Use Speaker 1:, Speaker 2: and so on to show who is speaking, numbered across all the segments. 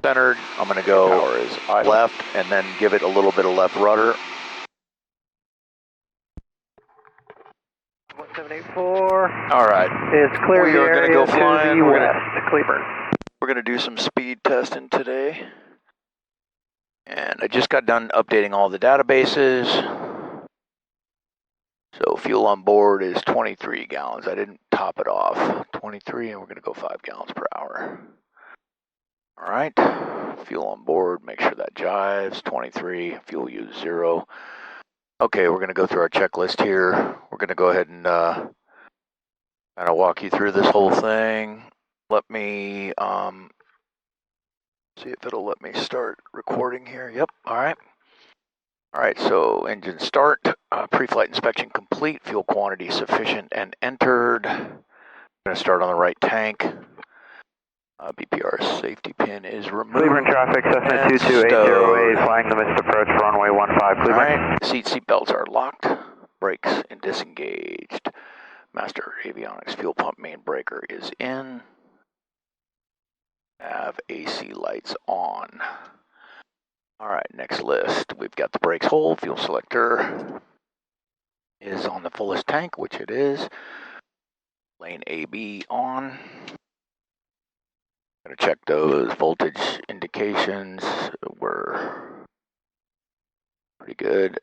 Speaker 1: centered. I'm going to go left and then give it a little bit of left rudder.
Speaker 2: 1784.
Speaker 1: All right.
Speaker 2: It's clear.
Speaker 1: We are going to go flying.
Speaker 2: To the west. Cleveland.
Speaker 1: We're going to do some speed testing today. And I just got done updating all the databases. So fuel on board is 23 gallons. I didn't top it off. 23, and we're going to go 5 gallons per hour. All right. Fuel on board, make sure that jives. 23, fuel use 0. Okay, we're going to go through our checklist here. We're going to go ahead and kind of walk you through this whole thing. Let me see if it'll let me start recording here. Yep, all right. All right, so engine start, pre-flight inspection complete, fuel quantity sufficient and entered. I'm going to start on the right tank. BPR safety pin is removed.
Speaker 2: Cleveland traffic, Cessna 22808, flying the missed approach for runway 15, Cleveland.
Speaker 1: All right, seat belts are locked, brakes and disengaged. Master avionics fuel pump main breaker is in. Have AC lights on. All right, next list. We've got the brakes hold, fuel selector is on the fullest tank, which it is. Lane AB on. Gonna check those voltage indications. We're pretty good.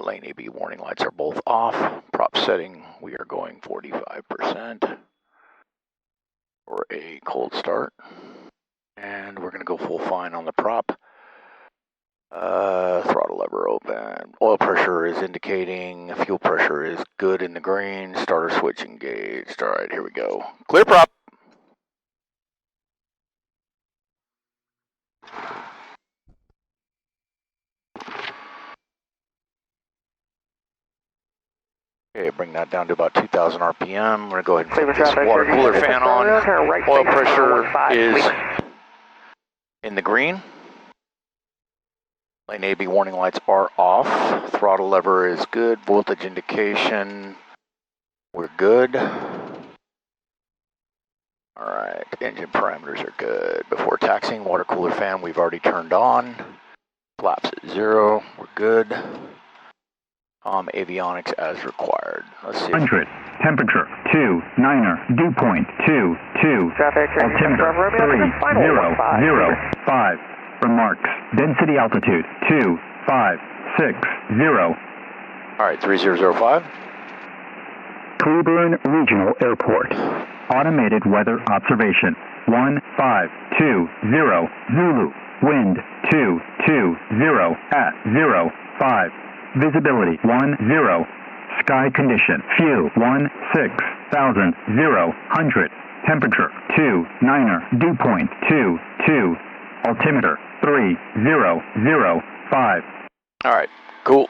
Speaker 1: Lane AB warning lights are both off. Prop setting, we are going 45% for a cold start. And we're gonna go full fine on the prop. Throttle lever open. Oil pressure is indicating. Fuel pressure is good in the green. Starter switch engaged. All right, here we go. Clear prop. Okay, bring that down to about 2,000 RPM. We're going to go ahead and put this water cooler fan on. Oil pressure is in the green. Lane AB warning lights are off. Throttle lever is good. Voltage indication, we're good. All right, engine parameters are good. Before taxiing, water cooler fan we've already turned on. Flaps at 0, we're good. Avionics as required. Let's see.
Speaker 3: 100, temperature 2, dew point 2,
Speaker 2: traffic,
Speaker 3: altimeter 3005. Remarks, density altitude 2560.
Speaker 1: All right, 3005.
Speaker 3: Cleveland Regional Airport. Automated weather observation 1520 Zulu. Wind 220 at 05. Visibility 10. Sky condition. Fuel 16,000. 100. Temperature 2, dew point 22. Altimeter 3005.
Speaker 1: All right, cool.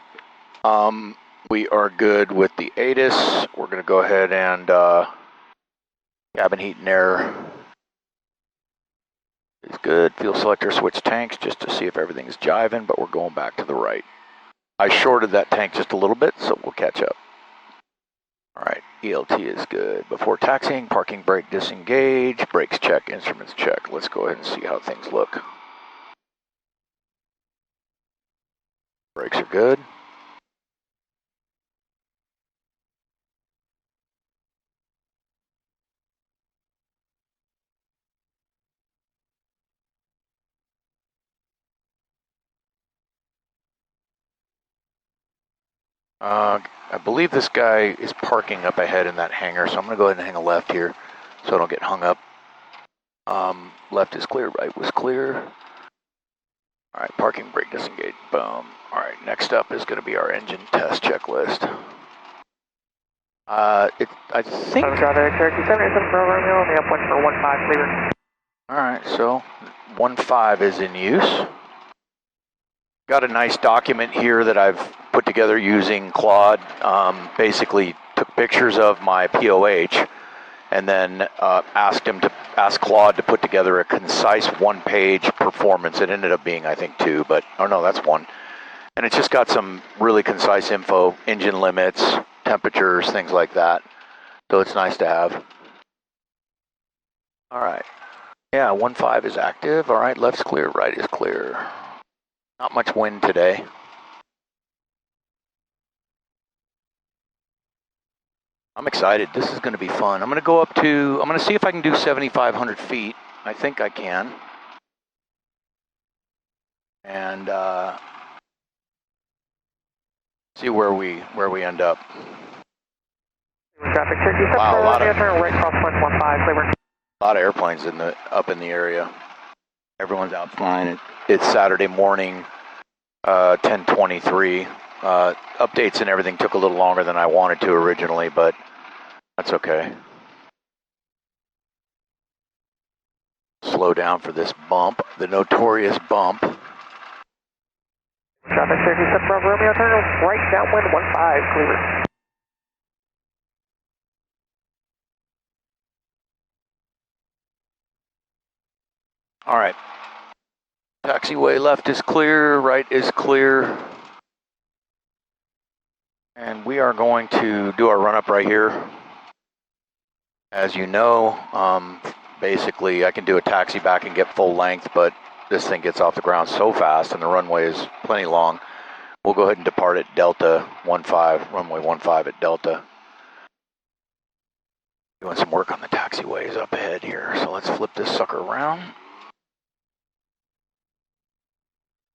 Speaker 1: We are good with the ATIS. We're going to go ahead and cabin heat and air is good. Fuel selector, switch tanks just to see if everything's jiving, but we're going back to the right. I shorted that tank just a little bit, so we'll catch up. All right, ELT is good. Before taxiing, parking brake disengage, brakes check, instruments check. Let's go ahead and see how things look. Brakes are good. I believe this guy is parking up ahead in that hangar, so I'm going to go ahead and hang a left here so I don't get hung up. Left is clear, right was clear. All right, parking brake disengaged, boom. All right, next up is going to be our engine test checklist. I think... All right, so 15 is in use. Got a nice document here that I've put together using Claude. Basically took pictures of my POH and then asked Claude to put together a concise one-page performance. It ended up being, I think, 2, but, oh no, that's 1. And it's just got some really concise info, engine limits, temperatures, things like that. So it's nice to have. All right. Yeah, 1-5 is active. All right, left's clear, right is clear. Not much wind today. I'm excited. This is going to be fun. I'm going to go up to, I'm going to see if I can do 7,500 feet. I think I can. And see where we end up.
Speaker 2: Traffic 37,
Speaker 1: wow, a lot of
Speaker 2: right crosswind 15, clear.
Speaker 1: A lot of airplanes up in the area. Everyone's out flying. It's Saturday morning, 10:23. Updates and everything took a little longer than I wanted to originally, but that's okay. Slow down for this bump, the notorious bump.
Speaker 2: Traffic 37 Bravo Romeo, turn right downwind 15, clear.
Speaker 1: All right. Taxiway left is clear, right is clear. And we are going to do our run-up right here. As you know, basically I can do a taxi back and get full length, but this thing gets off the ground so fast and the runway is plenty long. We'll go ahead and depart at Delta 15, runway 15 at Delta. Doing some work on the taxiways up ahead here, so let's flip this sucker around.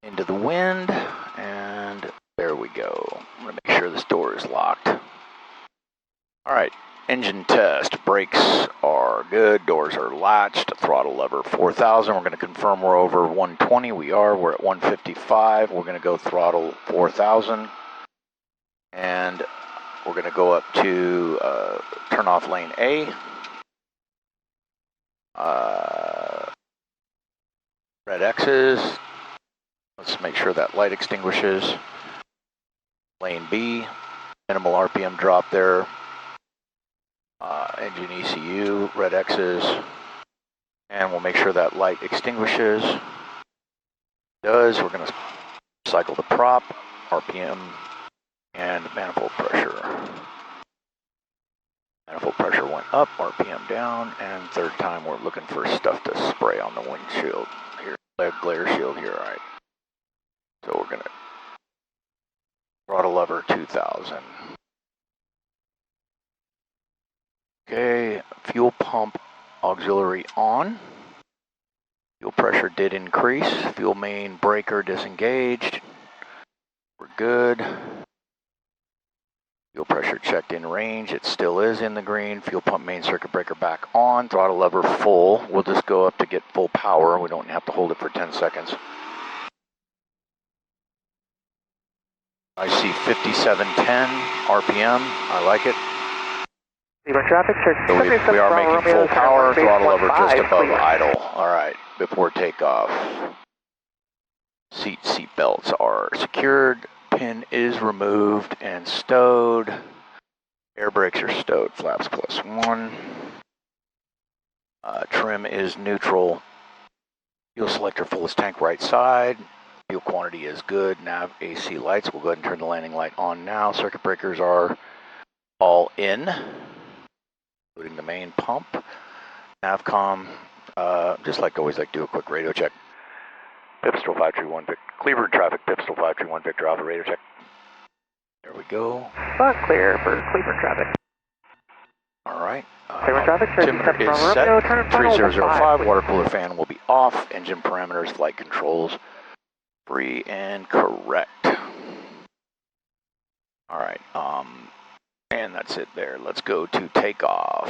Speaker 1: Into the wind, and there we go. I'm gonna make sure this door is locked. All right, engine test. Brakes are good, doors are latched, throttle lever 4,000. We're gonna confirm we're over 120. We are, we're at 155. We're gonna go throttle 4,000. And we're gonna go up to turn off lane A. Red X's. Let's make sure that light extinguishes. Lane B, minimal RPM drop there. Engine ECU, red X's. And we'll make sure that light extinguishes. Does. We're going to cycle the prop, RPM, and manifold pressure. Manifold pressure went up, RPM down, and third time we're looking for stuff to spray on the windshield. Here, glare shield here, all right. So we're gonna throttle lever 2,000. Okay, fuel pump auxiliary on. Fuel pressure did increase. Fuel main breaker disengaged. We're good. Fuel pressure checked in range. It still is in the green. Fuel pump main circuit breaker back on. Throttle lever full. We'll just go up to get full power. We don't have to hold it for 10 seconds. I see 5710 RPM. I like it.
Speaker 2: Traffic,
Speaker 1: so we are making full power. Throttle lever just above idle. All right, before takeoff. Seat belts are secured. Pin is removed and stowed. Air brakes are stowed. Flaps +1. Trim is neutral. Fuel selector full is tank right side. Fuel quantity is good. Nav AC lights. We'll go ahead and turn the landing light on now. Circuit breakers are all in, including the main pump. Navcom, just like always, like do a quick radio check. Pipistrel 531 Victor. Cleveland traffic, Pipistrel 531 Victor Alpha radio check. There we go.
Speaker 2: Clear for Cleveland traffic.
Speaker 1: All right.
Speaker 2: Cleveland traffic,
Speaker 1: altimeter is set. 3005. Water cooler fan will be off. Engine parameters, flight controls, free and correct. All right. And that's it there. Let's go to takeoff.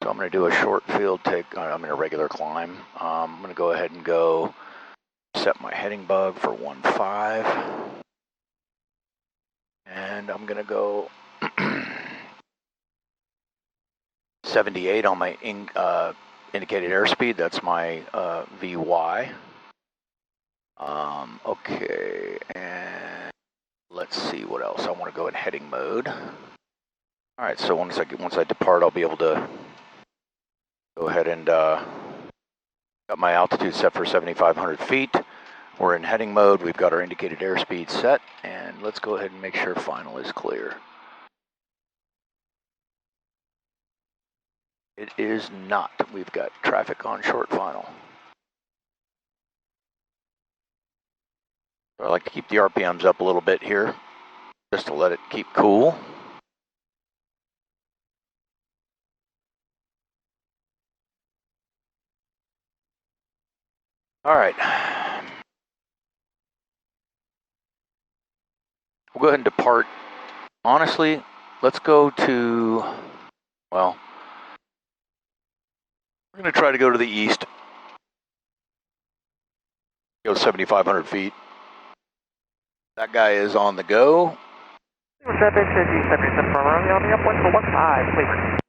Speaker 1: So I'm going to do a short field take. I'm in a regular climb. I'm going to go ahead and go set my heading bug for 15. And I'm going to go 78 on my indicated airspeed. That's my VY. Okay, and let's see what else. I want to go in heading mode. All right, so once I depart, I'll be able to go ahead and got my altitude set for 7,500 feet. We're in heading mode. We've got our indicated airspeed set, and let's go ahead and make sure final is clear. It is not. We've got traffic on short final. So I like to keep the RPMs up a little bit here, just to let it keep cool. All right. We'll go ahead and depart. Honestly, let's go to, well, we're going to try to go to the east. Go 7,500 feet. That guy is on the go.
Speaker 2: Traffic 77 from Romeo on the upwind for 15, Cleveland.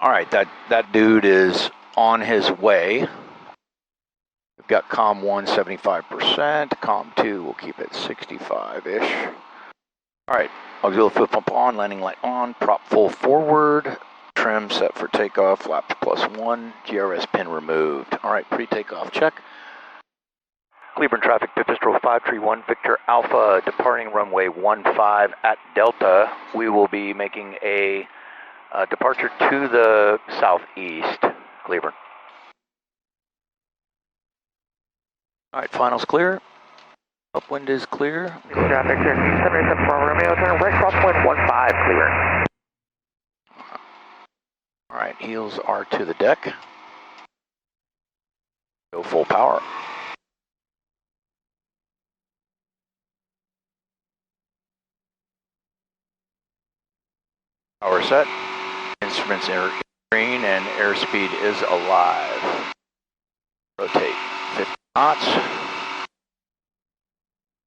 Speaker 1: All right, that dude is on his way. We've got COM 1 75%, COM 2 we'll keep it 65-ish. All right, auxiliary fuel pump on, landing light on, prop full forward, trim set for takeoff, flaps +1, GRS pin removed. All right, pre-takeoff check. Cleveland traffic, Pipistrel 531 Victor Alpha, departing runway 15 at Delta. We will be making a departure to the southeast, Cleveland. All right, final's clear. Upwind is clear.
Speaker 2: Traffic 77 from Romeo, turn right crosswind 15, Cleveland.
Speaker 1: All right, heels are to the deck. Go full power. Power set. Instruments are green and airspeed is alive. Rotate 50 knots.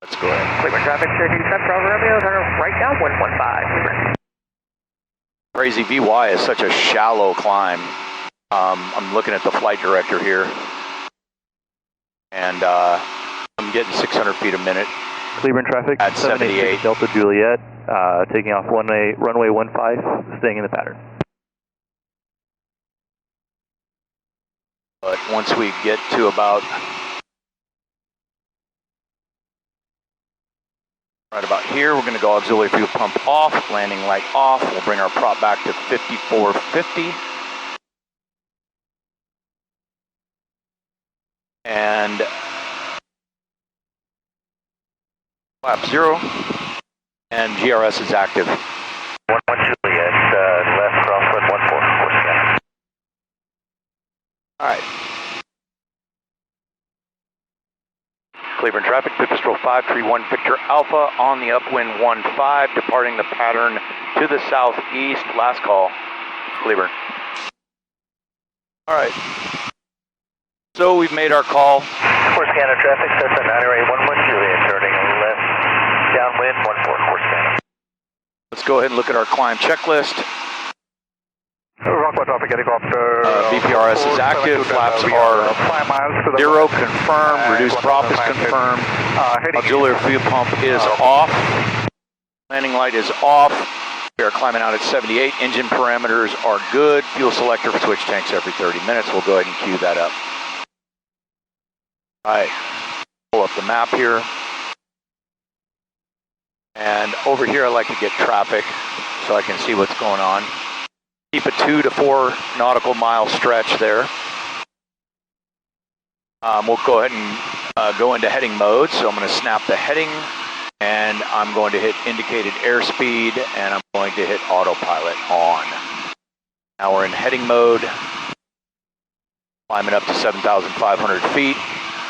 Speaker 1: Let's go ahead.
Speaker 2: Cleveland traffic 77 from Romeo, turn right down 115, Cleveland.
Speaker 1: Crazy VY is such a shallow climb. I'm looking at the flight director here, and I'm getting 600 feet a minute.
Speaker 4: Cleveland traffic
Speaker 1: at 78.
Speaker 4: Delta Juliet, taking off runway 15, staying in the pattern.
Speaker 1: But once we get to about right about here, we're going to go auxiliary fuel pump off, landing light off. We'll bring our prop back to 5450. And flap 0. And GRS is active.
Speaker 2: 11 Juliet, left crosswind 14, course scan.
Speaker 1: All right. Cleveland traffic, Pipistrel 531 Victor Alpha on the upwind 15, departing the pattern to the southeast. Last call, Cleveland. All right. So we've made our call.
Speaker 2: Course scanner traffic, Cessna 90811 Juliet, turning left downwind 14, course scanner.
Speaker 1: Let's go ahead and look at our climb checklist.
Speaker 2: Rockwell traffic helicopter.
Speaker 1: VPRS is active, flaps are
Speaker 2: 5 miles to the
Speaker 1: 0, confirmed, reduced prop is confirmed, auxiliary fuel pump is off, landing light is off, we are climbing out at 78, engine parameters are good, fuel selector switch tanks every 30 minutes, we'll go ahead and queue that up. Alright, pull up the map here, and over here I like to get traffic so I can see what's going on. Keep a 2 to 4 nautical mile stretch there. We'll go ahead and go into heading mode. So I'm going to snap the heading, and I'm going to hit indicated airspeed, and I'm going to hit autopilot on. Now we're in heading mode, climbing up to 7,500 feet.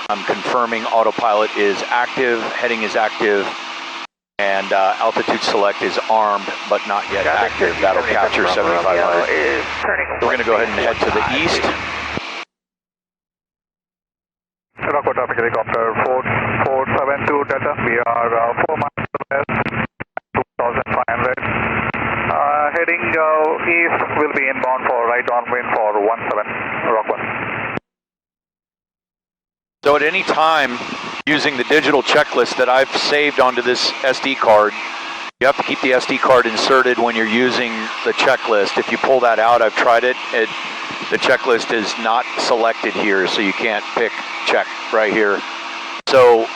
Speaker 1: I'm confirming autopilot is active, heading is active, and altitude select is armed, but not yet active. That'll capture 7,500. We're going to go ahead and head to the east.
Speaker 2: Rockwell traffic helicopter 4472 Delta. We are 4 miles west, 2,500. Heading east, will be inbound for right downwind for 17 Rockwell.
Speaker 1: So at any time, using the digital checklist that I've saved onto this SD card, you have to keep the SD card inserted when you're using the checklist. If you pull that out, I've tried it, the checklist is not selected here, so you can't pick check right here. So,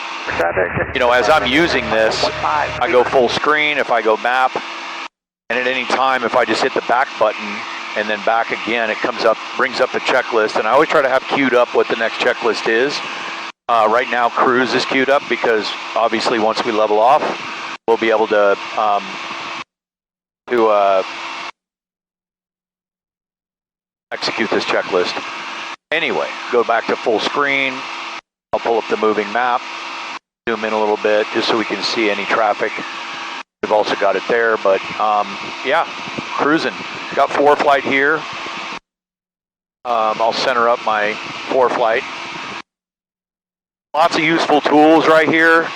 Speaker 1: you know, as I'm using this, I go full screen, if I go map, and at any time, if I just hit the back button and then back again, it comes up, brings up the checklist, and I always try to have queued up what the next checklist is. Right now, cruise is queued up because obviously once we level off, we'll be able to execute this checklist. Anyway, go back to full screen. I'll pull up the moving map, zoom in a little bit just so we can see any traffic. We've also got it there, but yeah, cruising. Got ForeFlight here. I'll center up my ForeFlight. Lots of useful tools right here.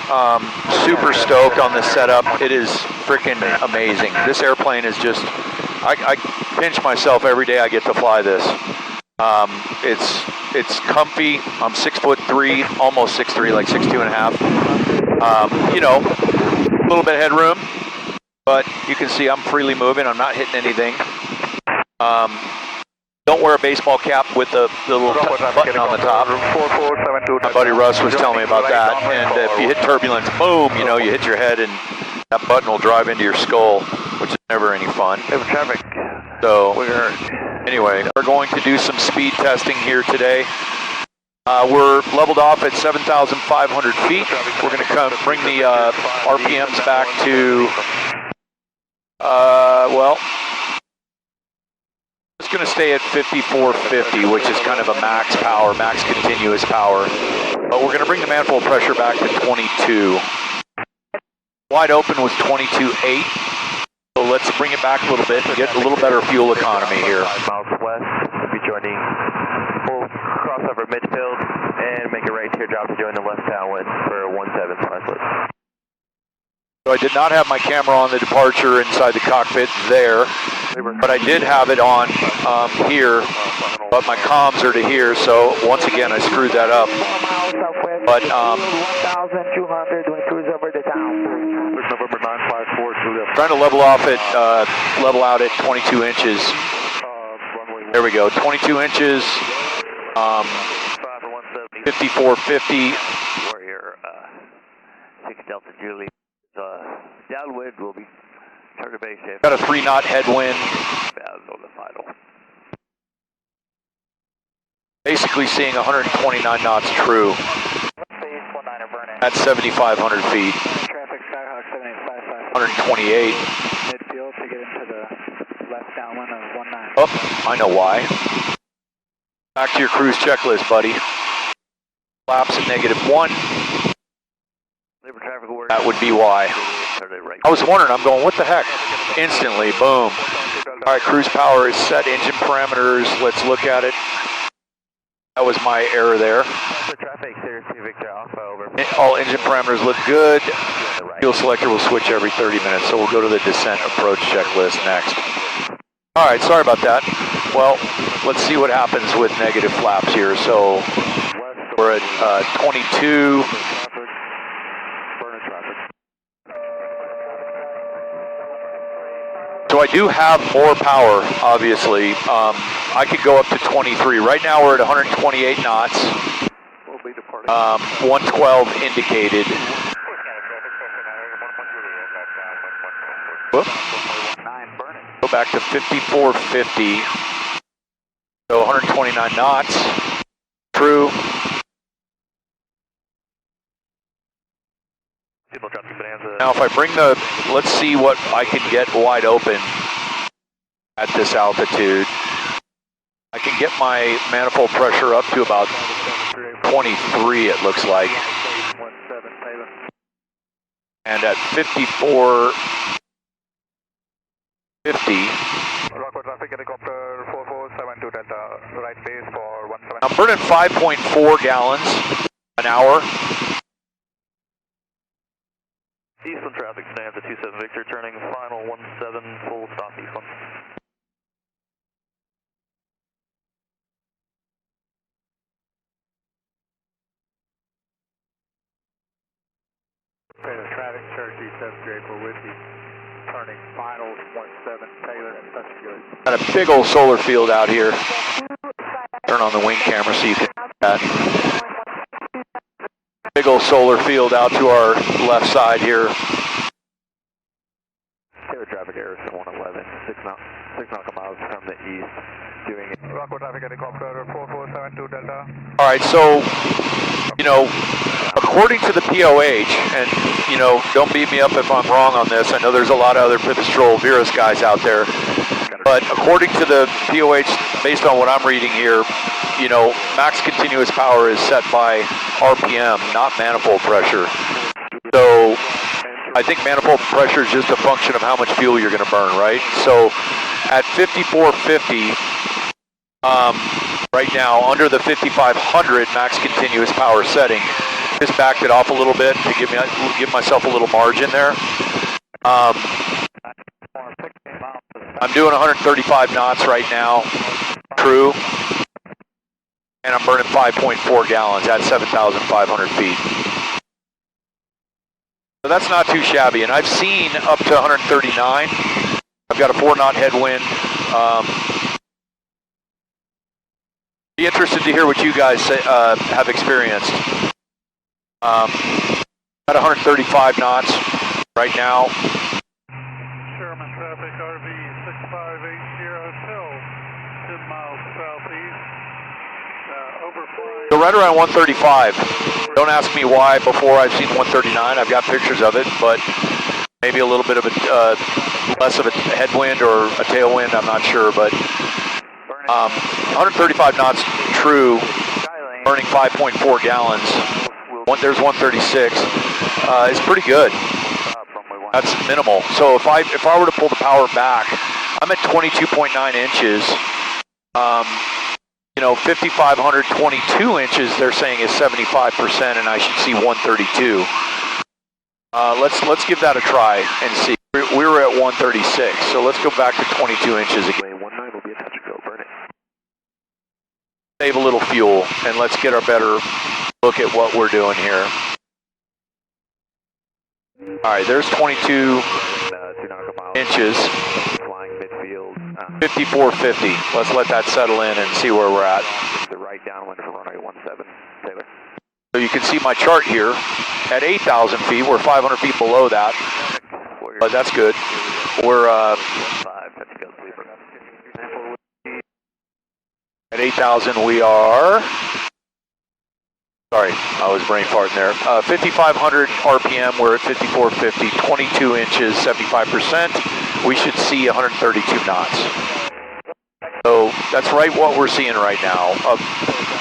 Speaker 1: Super stoked on this setup. It is freaking amazing. This airplane is just, I pinch myself every day I get to fly this. It's comfy. I'm 6'3", almost 6'3", like 6'2.5". You know, a little bit of headroom, but you can see I'm freely moving. I'm not hitting anything. Don't wear a baseball cap with the little button on the top. My buddy Russ was telling me about that. And if you hit turbulence, boom, you know, you hit your head and that button will drive into your skull, which is never any fun. So, anyway, we're going to do some speed testing here today. We're leveled off at 7,500 feet. We're going to bring the RPMs back to, well, it's going to stay at 5450, which is kind of a max power, max continuous power. But we're going to bring the manifold pressure back to 22. Wide open was 22.8. So let's bring it back a little bit and get a little better fuel economy here.
Speaker 4: 5 miles west, we'll be joining full crossover midfield and make a right here drop to join the left downwind for 17 foot.
Speaker 1: So I did not have my camera on the departure inside the cockpit there, but I did have it on here, but my comms are to here, so once again I screwed that up. But
Speaker 5: 1,200 when cruise over the town.
Speaker 2: November 954.
Speaker 1: trying to level out at 22 inches. There we go, 22 inches, 5450.
Speaker 4: Warrior 6 Delta Julie. Downwind will be turn to base shift.
Speaker 1: Got a 3-knot headwind.
Speaker 4: On the final.
Speaker 1: Basically seeing 129 knots true. At 7,500 feet.
Speaker 5: Traffic Skyhawk 7855.
Speaker 1: 128.
Speaker 5: Midfield to get into the left downwind of 19.
Speaker 1: Oh, I know why. Back to your cruise checklist, buddy. Flaps at -1. That would be why. I was wondering, I'm going, what the heck? Instantly, boom. All right, cruise power is set, engine parameters, let's look at it. That was my error there. All engine parameters look good. Fuel selector will switch every 30 minutes, so we'll go to the descent approach checklist next. All right, sorry about that. Well, let's see what happens with negative flaps here. So we're at 22. So I do have more power, obviously. I could go up to 23. Right now we're at 128 knots. 112 indicated. Whoop. Go back to 5450. So 129 knots. True. Now if I bring the, let's see what I can get wide open at this altitude. I can get my manifold pressure up to about 23, it looks like. And at 5450, I'm burning 5.4 gallons an hour.
Speaker 4: Eastland traffic stands at 27 Victor, turning final 17, full stop Eastland.
Speaker 2: Traffic, Cherokee 7 Draper with you. Turning finals 17 Taylor, that's good.
Speaker 1: Got a big old solar field out here. Turn on the wing camera so you can see that. Big old solar field out to our left side here.
Speaker 4: Taylor traffic Harrison 111, 6 nautical miles from the east, doing it.
Speaker 2: Rockwell traffic helicopter 4472 Delta.
Speaker 1: All right, so, you know, according to the POH, and, you know, don't beat me up if I'm wrong on this. I know there's a lot of other Pipistrel Virus guys out there. But according to the POH, based on what I'm reading here, you know, max continuous power is set by RPM, not manifold pressure. So I think manifold pressure is just a function of how much fuel you're going to burn, right? So at 5450, right now, under the 5500 max continuous power setting, just backed it off a little bit to give myself a little margin there. I'm doing 135 knots right now, true, and I'm burning 5.4 gallons at 7,500 feet. So that's not too shabby, and I've seen up to 139. I've got a 4-knot headwind. Be interested to hear what you guys have experienced. At 135 knots right now.
Speaker 2: Sherman traffic RV 6580 Hotel, 10 miles southeast, overflying.
Speaker 1: So right around 135. Don't ask me why before I've seen 139. I've got pictures of it, but maybe a little bit of a less of a headwind or a tailwind, I'm not sure, but 135 knots true, burning 5.4 gallons. There's 136. It's pretty good. That's minimal. So if I were to pull the power back, I'm at 22.9 inches. You know, 5,522 inches. They're saying is 75%, and I should see 132. Let's give that a try and see. We were at 136, so let's go back to 22 inches again.
Speaker 4: 19 will be a touch and go. Burn it.
Speaker 1: Save a little fuel, and let's get a better look at what we're doing here. All right, there's 22 inches.
Speaker 4: Flying midfield.
Speaker 1: 5450. Let's let that settle in and see where we're at.
Speaker 4: The right downwind for runway 17, Taylor.
Speaker 1: So you can see my chart here. At 8,000 feet, we're 500 feet below that, but that's good. We're at 8,000. We are. Sorry, I was brain farting there. 5,500 RPM, we're at 5450, 22 inches, 75%. We should see 132 knots. So that's right what we're seeing right now.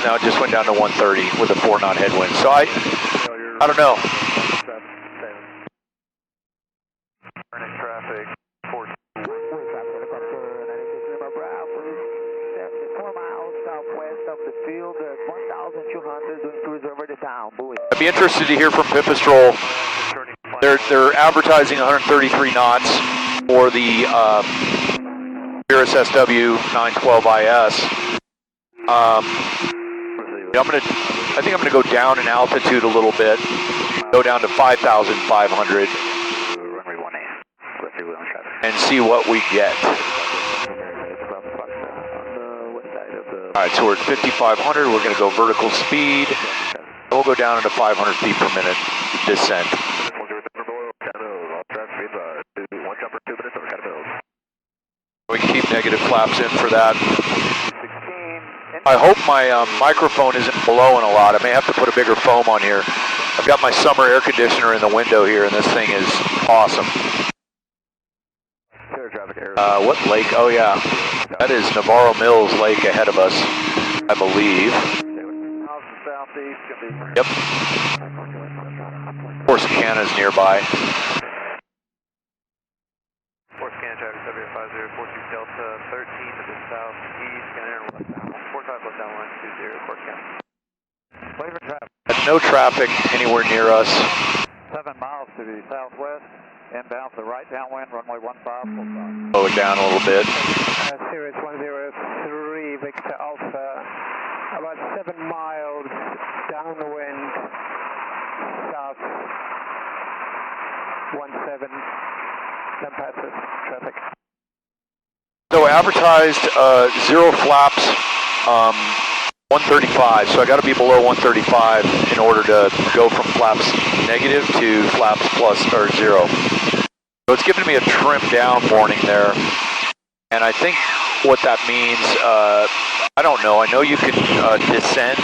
Speaker 1: Now it just went down to 130 with a 4-knot headwind. So I don't know.
Speaker 4: Burning traffic.
Speaker 5: 4 miles southwest of the field, 1,200 doing cruise over the town. Buoy.
Speaker 1: I'd be interested to hear from Pipistrel. They're advertising 133 knots for the Virus SW 912IS. I think I'm gonna go down in altitude a little bit. Go down to 5,500 and see what we get. All right, so we're at 5,500. We're going to go vertical speed. We'll go down into 500 feet per minute descent. We can keep negative flaps in for that. I hope my microphone isn't blowing a lot. I may have to put a bigger foam on here. I've got my summer air conditioner in the window here, and this thing is awesome. What lake? Oh yeah, that is Navarro Mills Lake ahead of us, I believe. Yep. Corsicana's nearby.
Speaker 4: Corsicana traffic 705042 Delta 13 to the southeast, Canary left down 45 left down 120 Corsicana.
Speaker 1: No traffic anywhere near us.
Speaker 2: 7 miles to the southwest, inbound to the right downwind, runway 15, full stop.
Speaker 1: Slow it down a little bit.
Speaker 5: Cirrus 103 Victor Alpha, about 7 miles downwind, south 17, 10 passes, traffic.
Speaker 1: So advertised 0 flaps, 135. So I got to be below 135 in order to go from flaps negative to flaps plus or 0. So it's giving me a trim down warning there, and I think what that means, I don't know. I know you can descend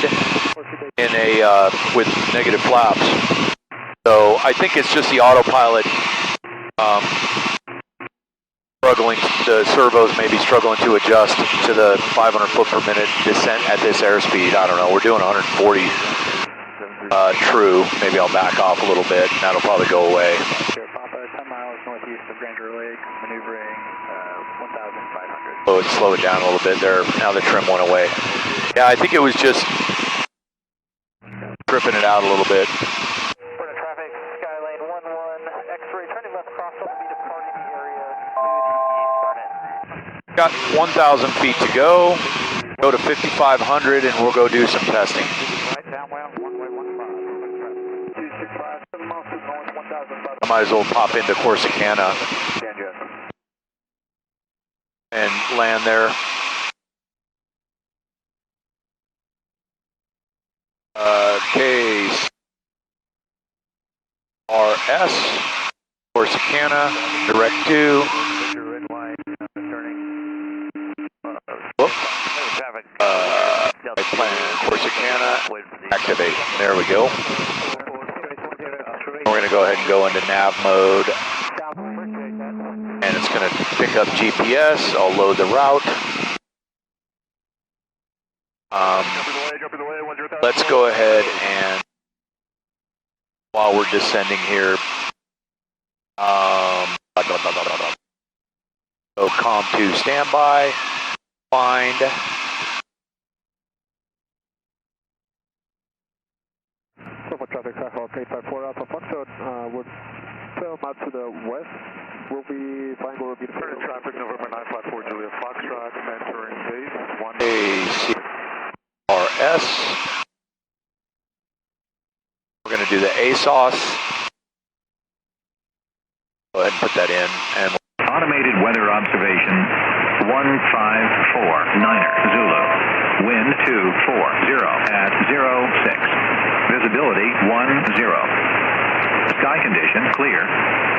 Speaker 1: in a with negative flaps. So I think it's just the autopilot struggling. The servos may be struggling to adjust to the 500 foot per minute descent at this airspeed. I don't know. We're doing 140 true. Maybe I'll back off a little bit, and that'll probably go away.
Speaker 5: Sierra Papa, 10 miles northeast of Granger Lake, maneuvering 1,500.
Speaker 1: So slow it down a little bit there. Now the trim went away. Yeah, I think it was just tripping it out a little bit.
Speaker 5: For the traffic, Skylane 11, X-ray, turning left cross will be departing the area to the east,
Speaker 1: Got 1,000 feet to go. Go to 5,500 and we'll go do some testing.
Speaker 5: right downwind, one-way 15. 265, 7 miles to north, 1,500.
Speaker 1: I might as well pop into Corsicana and land there. Case RS, Corsicana, direct to. Corsicana, activate. There we go. We're going to go ahead and go into nav mode. And it's going to pick up GPS. I'll load the route. Let's go ahead and, while we're descending here, so COM2 standby, find.
Speaker 5: Silver traffic, Cycle 854 Alpha Foxtrot, would film out to the west. We'll be flying over the
Speaker 2: Current traffic, November 954 Julia Foxtrot, entering base.
Speaker 1: ACRS. We're going to do the ASOS. Go ahead and put that in. And
Speaker 3: Automated weather observation 154 Niner Zulu. Wind 240 at 06. Visibility 10. Sky condition clear.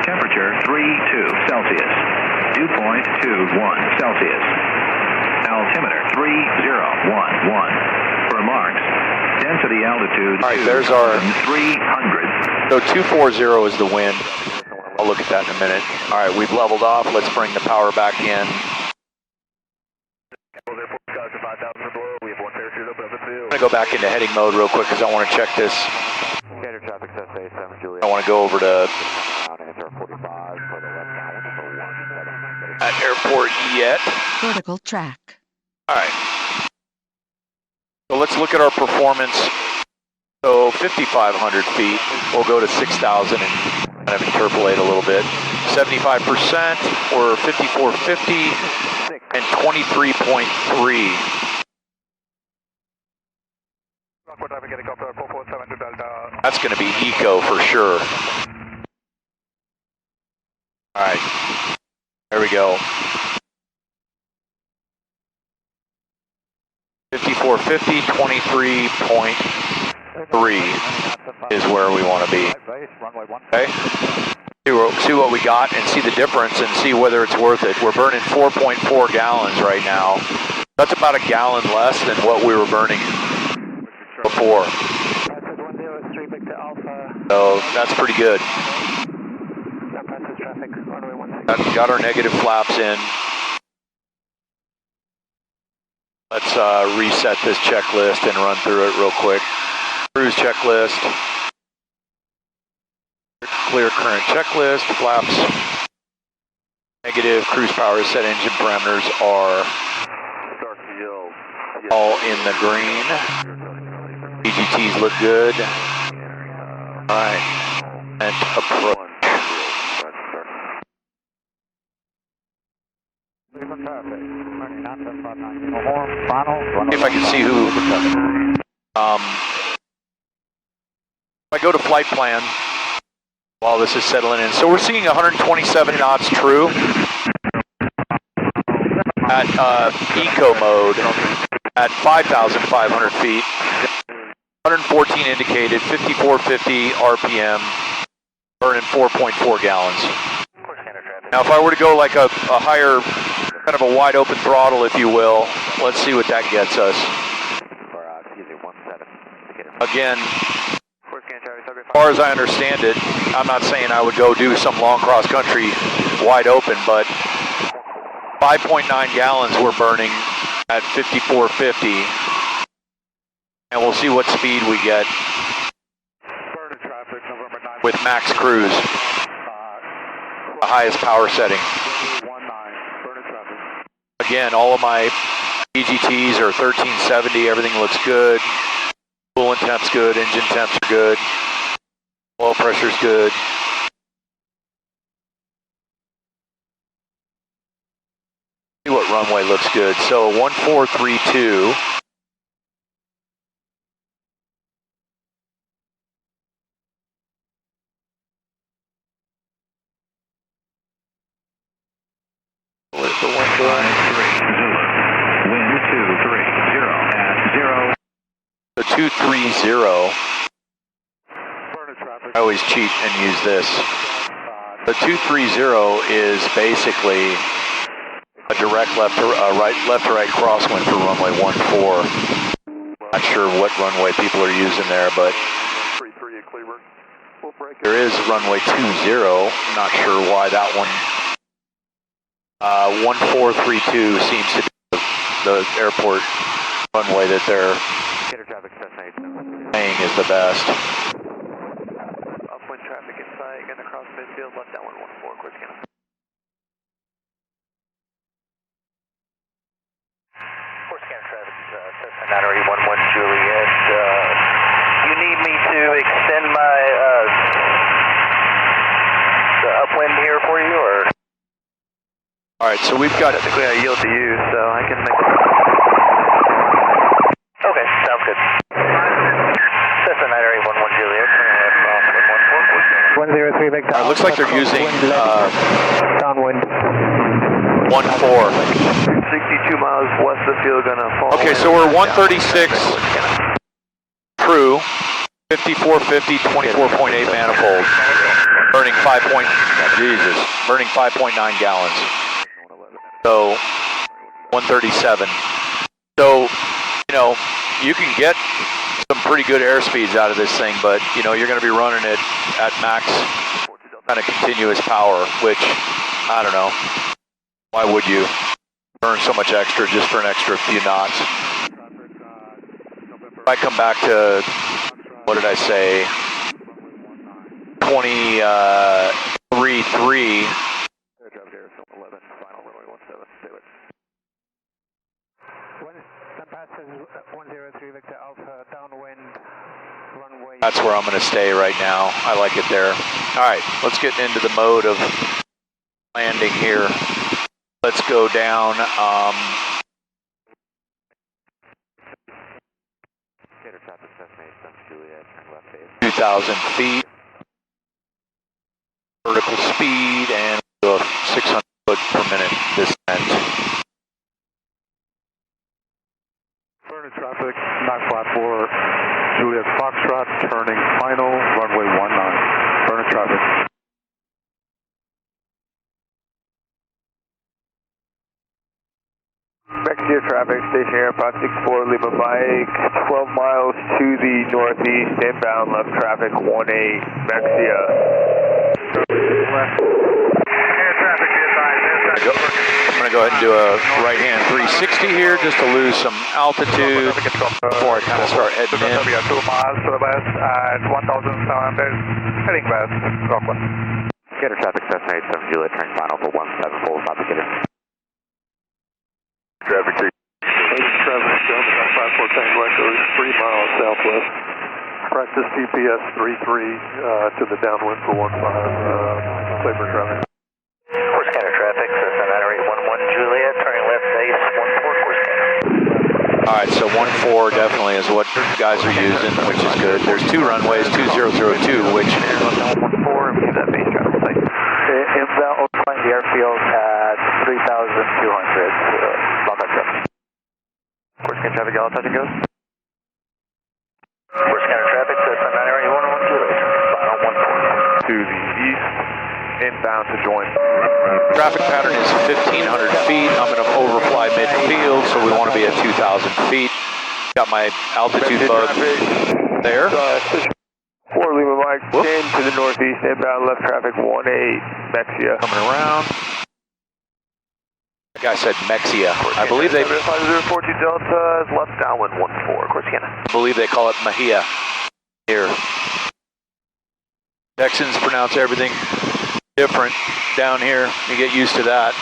Speaker 3: Temperature 32 Celsius. Dew point 21 Celsius. Altimeter 3011. Remarks. Density altitude.
Speaker 1: all right, there's our
Speaker 3: 300.
Speaker 1: So 240 is the wind. I'll look at that in a minute. All right, we've leveled off. Let's bring the power back in. I'm going to go back into heading mode real quick because I want to check this.
Speaker 4: Standard traffic, SA 7 Juliet.
Speaker 1: I want to go over to
Speaker 4: Answer 45 for the left gallon for 17.
Speaker 1: at airport yet.
Speaker 6: Vertical track.
Speaker 1: All right. So let's look at our performance. So 5,500 feet. We'll go to 6,000 and kind of interpolate a little bit. 75%, or 5,450 and 23.3. That's going to be eco for sure. All right, there we go. 5,450, 23.3 is where we want to be. Okay. See what we got and see the difference and see whether it's worth it. We're burning 4.4 gallons right now. That's about a gallon less than what we were burning before. So that's pretty good. Got our negative flaps in. Let's reset this checklist and run through it real quick. Cruise checklist. Clear current checklist. Flaps negative. Cruise power set. Engine parameters are all in the green. EGTs look good. Alright. And approach. If I can see who. If I go to flight plan, while this is settling in. So we're seeing 127 knots true at eco mode at 5,500 feet. 114 indicated, 5450 RPM, burning 4.4 gallons. Now if I were to go like a higher, kind of a wide open throttle if you will, let's see what that gets us. Again, as far as I understand it, I'm not saying I would go do some long cross country wide open, but 5.9 gallons we're burning at 5450. And we'll see what speed we get with max cruise, the highest power setting. Again, all of my EGTs are 1370, everything looks good. Coolant temp's good, engine temps are good, oil pressure's good. See what runway looks good. So 1432. The wind blowing.
Speaker 3: 230 at 0.
Speaker 1: The 230. I always cheat and use this. The 230 is basically a direct left to right crosswind for runway 14. Not sure what runway people are using there, but there is runway 20. Not sure why that one. 1432 seems to be the airport runway that they're saying is the best.
Speaker 4: Upwind traffic in sight, gonna cross midfield, left downwind 14, course scanner. Course scanner traffic, Cessna 911 Juliet. You need me to extend my the upwind here for you, or?
Speaker 1: All right, so we've got.
Speaker 4: Technically, I yield to you, so I can make. Okay, sounds good. Cessna 911 Juliet, turning left off 14.
Speaker 5: 103 Victor.
Speaker 1: Looks like they're using
Speaker 5: downwind.
Speaker 1: 14.
Speaker 4: 62 miles west of field, gonna fall.
Speaker 1: Okay, so we're 136 true, 5450, 24.8 manifold, burning 5.9 gallons. So 137. So, you know, you can get some pretty good airspeeds out of this thing, but you know, you're going to be running it at max kind of continuous power, which I don't know. Why would you burn so much extra just for an extra few knots? If I come back to, what did I say, 23.3. That's where I'm going to stay right now. I like it there. All right, let's get into the mode of landing here. Let's go down. 2,000 feet. Vertical speed and do a 600 foot per minute descent.
Speaker 2: Burning traffic, 954, Juliet Foxtrot, turning final, runway 19. Burning traffic.
Speaker 4: Mexia traffic, station Airport 64, Lima Mike, 12 miles to the northeast, inbound left traffic, 18, Mexia.
Speaker 1: I'm going to go ahead and do a right-hand 360 here just to lose some altitude before I kind of start heading in.
Speaker 2: 2 miles to the west at 1,700, heading west, Rockland.
Speaker 6: Gator traffic, Cessna 87 Juliet, turning final for 17 full, about to get in.
Speaker 2: Traffic 3. Traffic, Delta 54 Tango Echo, 3 miles southwest. Practice GPS 33 to the downwind for 15, clear for traffic.
Speaker 4: Course scanner traffic, Cessna 911 Juliet, turning left base 14, course scanner.
Speaker 1: All right, so 14 definitely is what guys are using, which is good. There's two runways, 2002, which
Speaker 4: that base traffic site.
Speaker 2: Inbound overflying the airfield at 3,200. Block out traffic.
Speaker 4: Course scan traffic, yellow touch and goes.
Speaker 2: Course scanner traffic, Cessna 9 final 14.
Speaker 4: To the east, inbound to join.
Speaker 1: Traffic pattern is 1,500 feet. I'm going to overfly midfield, so we want to be at 2,000 feet. Got my altitude bug there.
Speaker 4: 4 Lima Mike, 10 to the northeast, inbound left traffic 18, Mexia.
Speaker 1: Coming around. That guy said Mexia. I believe they
Speaker 4: 5042 Delta is left downwind 14, course scan.
Speaker 1: believe they call it Mejia here. Texans pronounce everything different down here. You get used to that.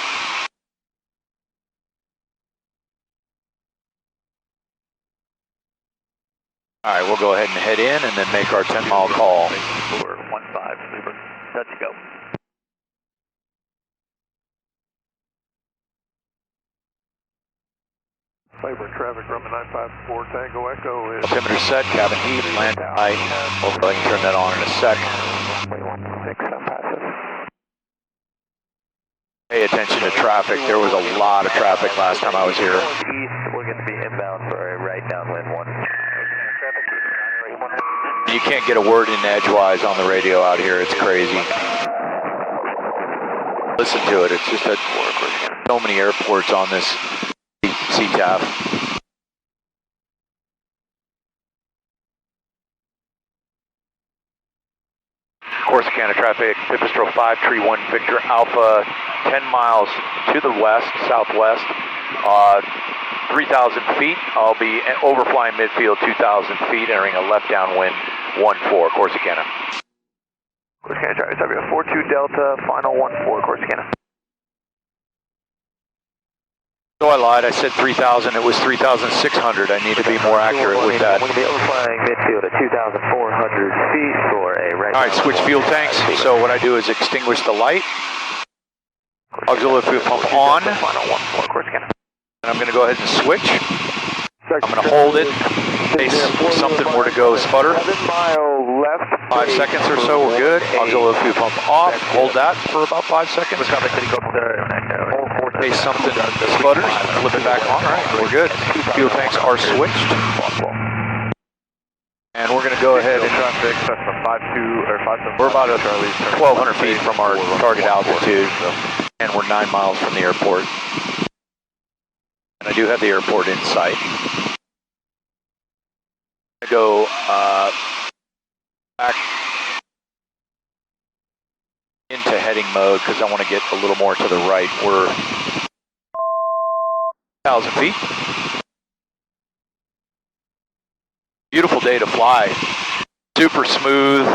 Speaker 1: All right, we'll go ahead and head in and then make our 10-mile call.
Speaker 2: 415, Sleeper. Touch and go.
Speaker 4: Labor traffic from 954 Tango Echo is
Speaker 1: Altimeter set, cabin heat, land height. Hopefully I can turn that on in a sec.
Speaker 2: 116, passive.
Speaker 1: Pay attention to traffic. There was a lot of traffic last time I was here.
Speaker 2: East, we're going to be inbound for a right downwind 1.
Speaker 1: You can't get a word in edgewise on the radio out here. It's crazy. Listen to it. It's just so many airports on this CTAF. Corsicana traffic, Pipistrel 531 Victor Alpha, 10 miles to the west, southwest, 3,000 feet. I'll be overflying midfield 2,000 feet, entering a left downwind 14, Corsicana.
Speaker 4: Corsicana traffic, W42 Delta, final 14, Corsicana.
Speaker 1: So I lied, I said 3,000, it was 3,600. I need to be more accurate with that.
Speaker 2: We're going to be overflying midfield at 2,400 feet for a right.
Speaker 1: All right, switch fuel tanks. So what I do is extinguish the light. Auxiliary fuel pump on. And I'm going to go ahead and switch. I'm going to hold it in case something were to go sputter.
Speaker 2: 7 mile left.
Speaker 1: 5 seconds or so, we're good. Auxiliary fuel pump off. Hold that for about 5 seconds. In case something sputters, flip it back on. All right, we're good. Fuel tanks are switched. And we're going to go ahead and we're about 1,200 feet from our target altitude, and we're 9 miles from the airport. And I do have the airport in sight. I go back into heading mode because I want to get a little more to the right. We're 1,000 feet. Beautiful day to fly. Super smooth.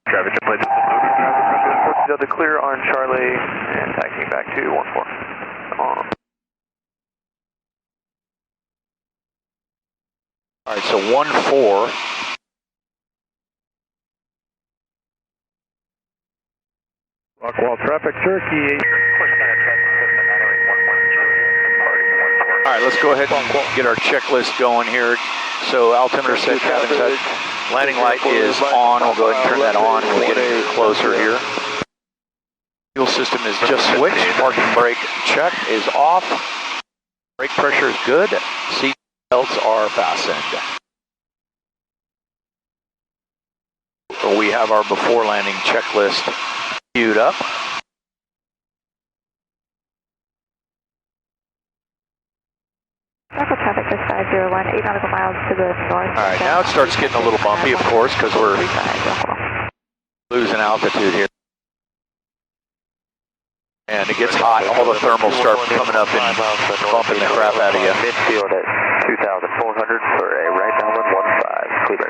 Speaker 4: Traffic to play the clear on Charlie and taxiing back to 14. Come on.
Speaker 1: All right, so 14.
Speaker 5: Rockwall traffic, Cherokee 8.
Speaker 1: All right, let's go ahead and get our checklist going here. So altimeter set, cabin set, landing light is on. We'll go ahead and turn that on. We're getting closer here. Fuel system is just switched. Parking brake check is off. Brake pressure is good. Seat belts are fastened. So we have our before landing checklist queued up.
Speaker 7: Local traffic is 501, 8 nautical miles to the north.
Speaker 1: All right, now it starts getting a little bumpy, of course, because we're losing altitude here. And it gets hot. All the thermals start coming up and bumping the crap out of you.
Speaker 2: Midfield at 2,400 for a right downwind 15. Clear.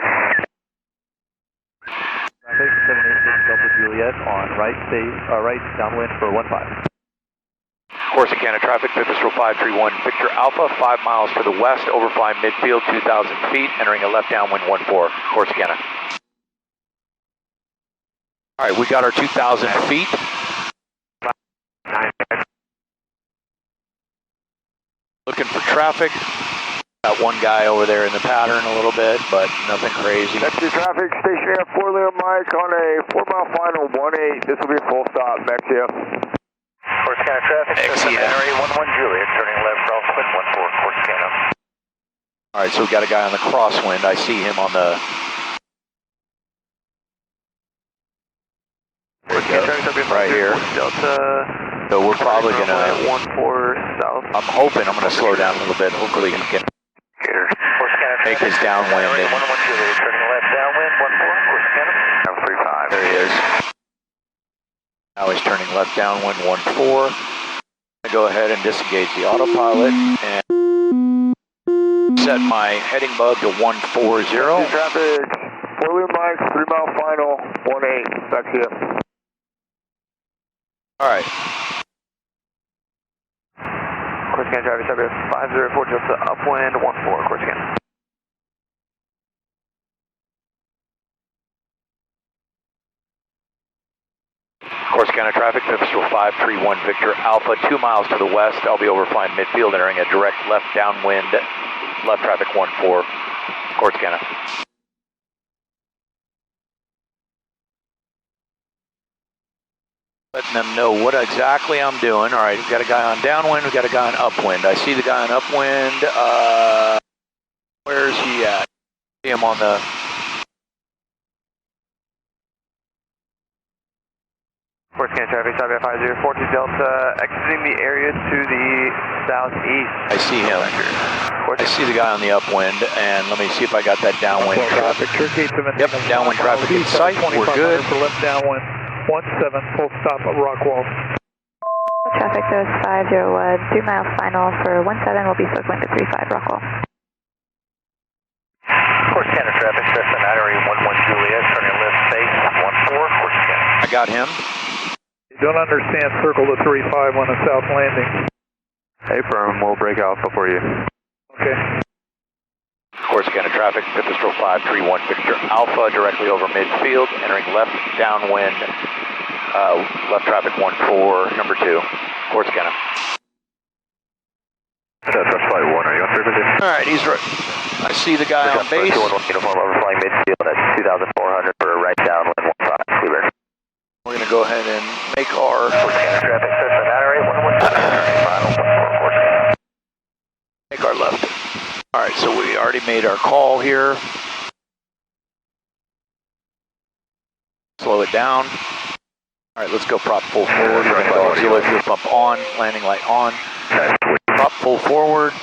Speaker 5: Traffic 786 Delta Juliet on right downwind for 15.
Speaker 1: Corsicana traffic, Pipistrel 531 Victor Alpha, 5 miles to the west, overflying midfield 2,000 feet, entering a left downwind 14, Corsicana. All right, we got our 2,000 feet. Looking for traffic. Got one guy over there in the pattern a little bit, but nothing crazy.
Speaker 8: Next to traffic, station at 4 Leo Mike on a 4-mile final 18. This will be a full stop. Next here.
Speaker 6: Corsicana traffic, Cessna Area 11 Juliet, turning left crosswind 14 Corsicana.
Speaker 1: All right, so we got a guy on the crosswind. I see him on the. Right here.
Speaker 4: Delta.
Speaker 1: So we're probably gonna.
Speaker 4: 14 south.
Speaker 1: I'm hoping I'm gonna slow down a little bit. Hopefully he can make his downwind. And,
Speaker 6: 11 Juliet, turning left downwind 14 Corsicana. 35.
Speaker 1: there he is. Now he's turning left downwind 14. I'm gonna go ahead and disengage the autopilot and set my heading bug to 140.
Speaker 8: Traffic, 4 Leo Mike, 3-mile final 18. Back here.
Speaker 1: All right.
Speaker 4: Corsicana traffic, Sabia 504 Delta upwind 14 Corsicana.
Speaker 1: Corsicana traffic, Pipistrel 531 Victor Alpha, 2 miles to the west. I'll be over flying midfield, entering a direct left downwind, left traffic 14, Corsicana. Letting them know what exactly I'm doing. All right, we've got a guy on downwind, we've got a guy on upwind. I see the guy on upwind. Where's he at? See him on the.
Speaker 4: Corsicana traffic, Sabia 504 Delta, exiting the area to the southeast.
Speaker 1: I see him. I see the guy on the upwind, and let me see if I got that downwind traffic. Yep, downwind traffic in sight. We're good.
Speaker 5: For left downwind 17, full stop at Rockwall.
Speaker 7: Traffic goes 501, 2 miles final for 17, will be circling to 35 Rockwall.
Speaker 6: Corsicana traffic, Cessna Area 11 Juliet, turning left base 14 Corsicana.
Speaker 1: I got him.
Speaker 5: You don't understand circle to 35 on the south landing.
Speaker 4: Hey, firm, we'll break Alpha for you.
Speaker 5: Okay.
Speaker 1: Corsicana traffic, Pipistrel 531 Victor Alpha, directly over midfield, entering left downwind, left traffic 14, number 2, Corsicana.
Speaker 6: That's flight 1, are you on frequency?
Speaker 1: All right, he's right. I see the guy on base.
Speaker 6: Uniform overflying midfield at 2,400 for a right downwind 15, clear.
Speaker 1: We're going to go ahead and make our.
Speaker 6: Corsicana traffic, Cessna Area 11 Juliet, final 14 Corsicana.
Speaker 1: Make our left. All right, so we already made our call here. Slow it down. All right, let's go prop full forward. We're going to go auxiliary fuel pump on, landing light on. Prop full forward.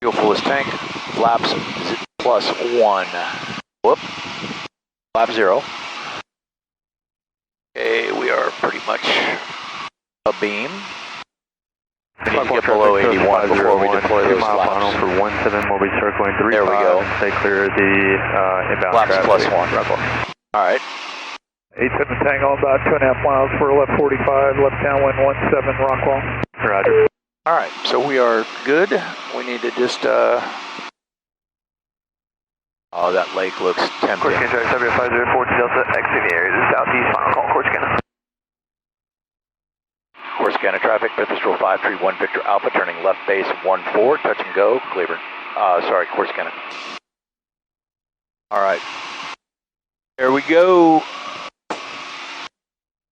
Speaker 1: Fuel full is tank. Flaps +1. Whoop. Flap 0. Okay, we are pretty much abeam. We need to get below 81 before we deploy those flaps.
Speaker 4: For 17, we'll be circling 35.
Speaker 1: There we go.
Speaker 4: Stay clear of the inbound
Speaker 1: Flaps
Speaker 4: traffic.
Speaker 1: +1. All right.
Speaker 5: 87 Tango, about 2.5 miles for left 45, left downwind 17, Rockwall.
Speaker 4: Roger.
Speaker 1: All right, so we are good. We need to just, oh, that lake looks tempting.
Speaker 4: Corsicana traffic, Sabia 504 Delta, exiting the area to the southeast, final call, Corsicana.
Speaker 1: Corsicana traffic, Pipistrel 531 Victor Alpha, turning left base 14, touch and go, Cleveland. Sorry, Corsicana. All right. There we go.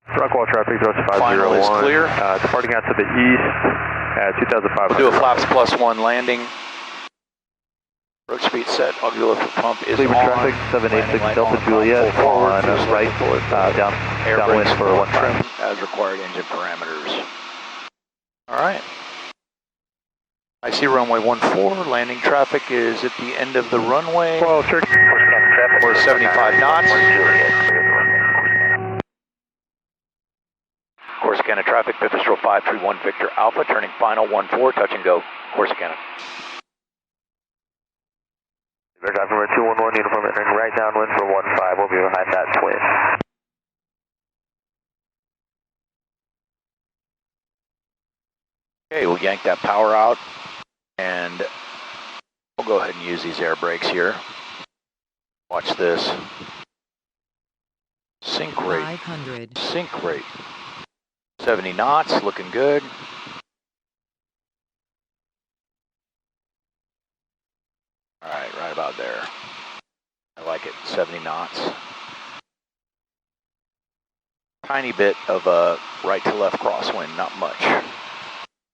Speaker 4: Rockwall traffic, goes 501.
Speaker 1: Final is clear.
Speaker 4: Departing out to the east at 2,500.
Speaker 1: We'll do a flaps +1 landing. Road speed set, auxiliary pump is
Speaker 4: Cleveland
Speaker 1: on.
Speaker 4: traffic, 786
Speaker 1: Landing
Speaker 4: Delta
Speaker 1: light
Speaker 4: Juliet,
Speaker 1: forward,
Speaker 4: on
Speaker 1: fuel
Speaker 4: right,
Speaker 1: forward,
Speaker 4: downwind
Speaker 1: brakes
Speaker 4: for 15.
Speaker 1: trim as required engine parameters. All right. I see runway 14. Landing traffic is at the end of the runway.
Speaker 5: Well, sir.
Speaker 1: We're 75 knots. Corsicana traffic, Pipistrel 531 Victor Alpha, turning final 14, touch and go, Corsicana.
Speaker 6: Aircraft number 211, uniform entering right downwind for 15, we'll be behind that twin.
Speaker 1: Okay, we'll yank that power out, and we'll go ahead and use these air brakes here. Watch this. Sink rate.
Speaker 9: 500.
Speaker 1: Sink rate. 70 knots, looking good. about there. I like it, 70 knots. Tiny bit of a right to left crosswind, not much.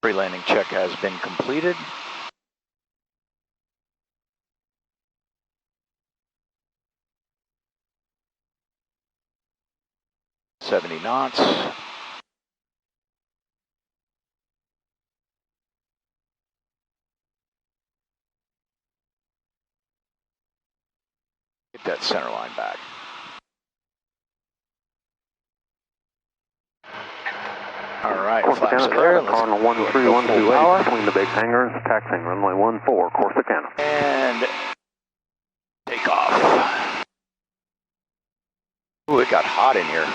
Speaker 1: Pre-landing check has been completed. $70 knots. Get that center line back. All right, flaps are there.
Speaker 9: Cardinal 13128 between the big hangars, taxiing runway 14, Corsicana.
Speaker 1: And take off. Ooh, it got hot in here.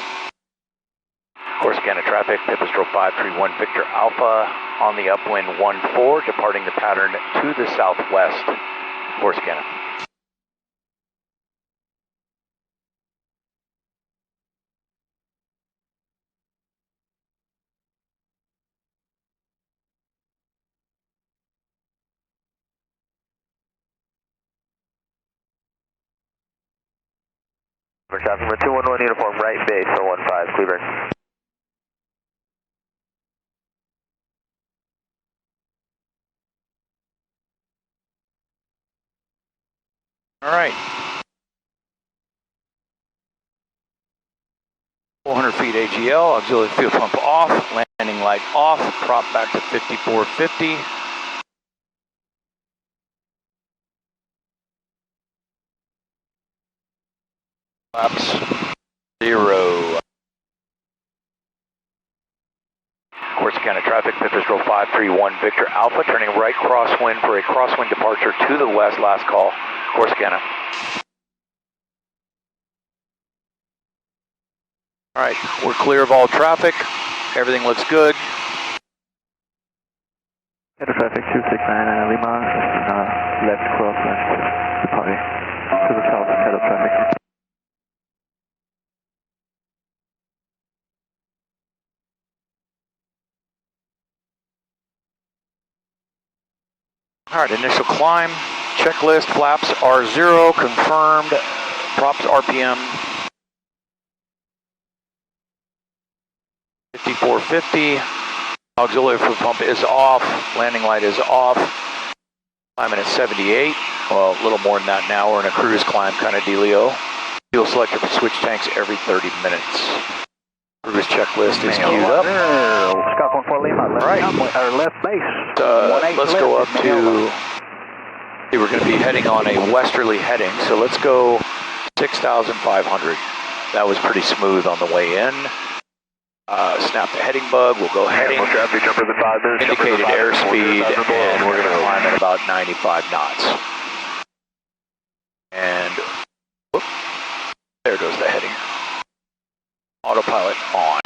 Speaker 1: Corsicana traffic, Pipistrel 531 Victor Alpha on the upwind 14, departing the pattern to the southwest. Corsicana.
Speaker 6: For traffic number 211 uniform, right base 015, Cleveland.
Speaker 1: All right. 400 feet AGL, auxiliary fuel pump off, landing light off, prop back to 5450. Flaps 0. Corsicana traffic, Pipistrel 531 Victor Alpha, turning right crosswind for a crosswind departure to the west, last call, Corsicana. All right, we're clear of all traffic. Everything looks good.
Speaker 5: Head of traffic 269 Lima, left crosswind, departing to the south, head of traffic.
Speaker 1: All right, initial climb, checklist, flaps R0, confirmed, props RPM 5450, auxiliary fuel pump is off, landing light is off, climbing at 78, well, a little more than that now, we're in a cruise climb kind of dealio. Fuel selector for switch tanks every 30 minutes. Cruise checklist is queued up.
Speaker 8: Scott 14 Lima, left,
Speaker 1: right.
Speaker 8: Or left base.
Speaker 1: Let's go up to, we're going to be heading on a westerly heading, so let's go 6,500. That was pretty smooth on the way in. Snap the heading bug, we'll go heading, indicated airspeed, and we're going to climb at about 95 knots. And, whoop, there goes the heading. Autopilot on.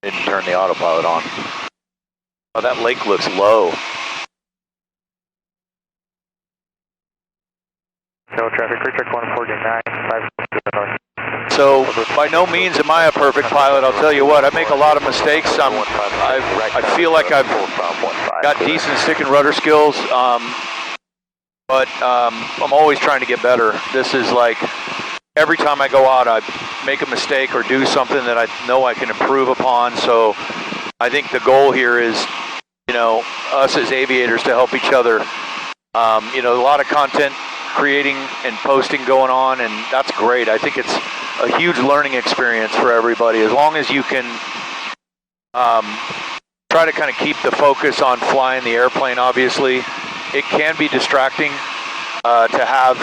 Speaker 1: Didn't turn the autopilot on. Oh, that lake looks low.
Speaker 6: No traffic, recheck 149, 5.
Speaker 1: So, by no means am I a perfect pilot, I'll tell you what, I make a lot of mistakes. I feel like I've got decent stick and rudder skills, but I'm always trying to get better. This is like, every time I go out, I make a mistake or do something that I know I can improve upon, so I think the goal here is, you know, us as aviators to help each other. You know, a lot of content creating and posting going on, and that's great. I think it's a huge learning experience for everybody. As long as you can try to kind of keep the focus on flying the airplane, obviously. It can be distracting to have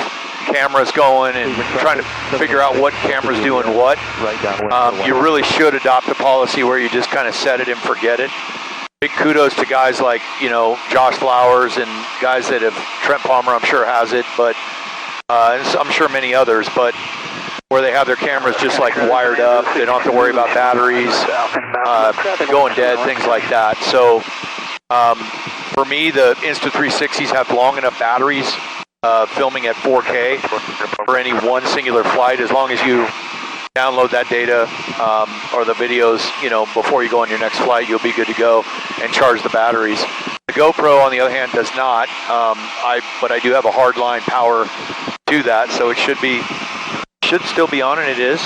Speaker 1: cameras going and trying to figure out what camera's doing what. You really should adopt a policy where you just kind of set it and forget it. Big kudos to guys like, you know, Josh Flowers and guys that have, Trent Palmer I'm sure has it, but and I'm sure many others, but where they have their cameras just like wired up, they don't have to worry about batteries going dead, things like that. So for me, the Insta360s have long enough batteries filming at 4K for any one singular flight, as long as you download that data or the videos, you know, before you go on your next flight, you'll be good to go and charge the batteries. The GoPro, on the other hand, does not. But I do have a hardline power to that, so it should still be on, and it is.